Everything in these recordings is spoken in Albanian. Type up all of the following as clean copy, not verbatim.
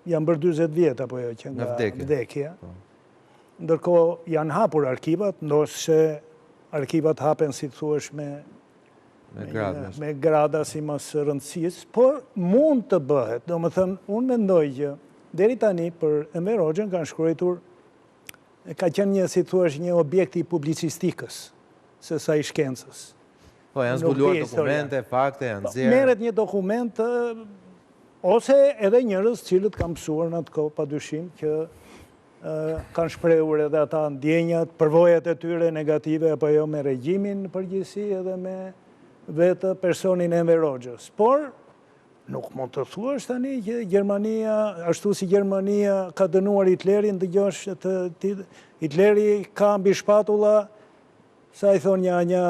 janë bërë 40 vjet apo jo që nga vdekja. Ndërkohë janë hapur arkivat, ndoshta arkivat hapen si thuash me grada si mas rëndësisë, por mund të bëhet. Domethënë, unë mendoj që deri tani për Enver Hoxhën kanë shkruar, ka qenë një, si thuash, një objekt i publicistikës, se sa i shkencës. Po, janë zbuluar dokumente, fakte, janë nxjerrë. Merret një dokument, ose edhe njerëz cilët kanë mësuar në atë kohë, padyshim që kanë shprehur edhe ata ndjenjat, përvojat e tyre negative apo jo me regjimin në përgjithësi edhe me vetë personin e Enver Hoxhës. Por nuk mund të thuash tani që Gjermania, ashtu si Gjermania ka dënuar Hitlerin, dëgjosh Hitleri ka mbi shpatulla, sa i thonë një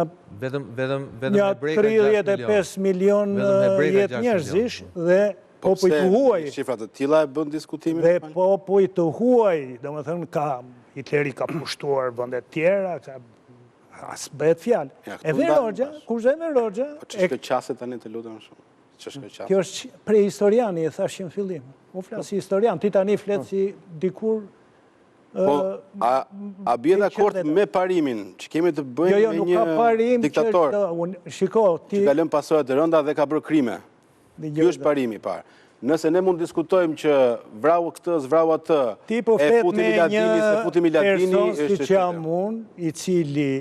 35 milion jetë njerëzish dhe popull të huaj. Shifrat të tilla e bën diskutimin? Dhe popull të huaj, domethënë Hitleri ka pushtuar vende të tjera, as bëhet fjalë. Enver Hoxha, kush Enver Hoxha? Po ç'është qasë tani të lutem shumë? Ç'është qasë? Kjo është prehistoriani, e thash në fillim. Unë flas si historian, ti tani flet si dikur. Po, a bie dakord me parimin që kemi të bëjmë me një diktator që ka lënë pasojë të rënda dhe ka bërë krime? Ky është parimi i parë. Nëse ne mund të diskutojmë që vrau këtë, zvrau atë, e futi Miladini, person si që jam unë, i cili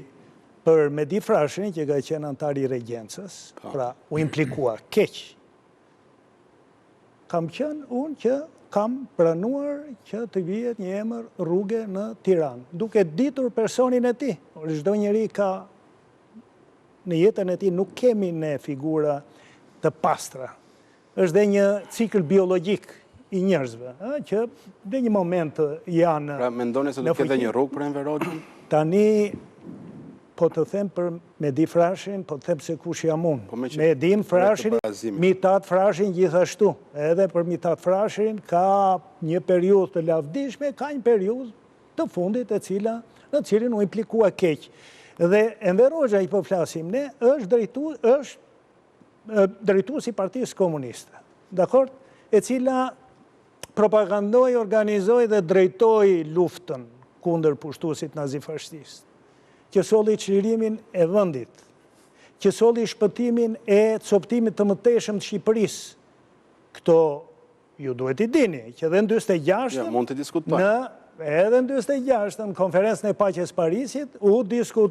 për Medi Frashin, që ka qenë antar i regjencës, pra u implikua keq. Kam qenë unë që kam pranuar që të vijet një emër rrugë në Tiranë, duke ditur personin e tij. Çdo njeri ka në jetën e tij, nuk kemi ne figura të pastra. Është dhe një cikël biologjik i njerëzve, që në një moment janë... Pra, mendoni se do të ketë një rrugë për Enver Hoxhën? Tani, po të them për Medi Frashin, po të them se kush jam unë. Medin Frashin, Mitat Frashin gjithashtu. Edhe për Mitat Frashin ka një periudhë të lavdishme, ka një periudhë të fundit në cilin u implikua keq. Dhe Enver Hoxha i po flasim ne, është drejtuesi i Partisë Komuniste. Dakor? E cila propagandoi, organizoi dhe drejtoi luftën kundër pushtuesit nazifashist. Që solli çlirimin e vendit, që solli shpëtimin e coptimit të mëtejshëm të Shqipërisë. Këto ju duhet i dini, që edhe në 46 mund të diskutojmë. Edhe në 46 në konferencën e paqes Parisit u diskutoi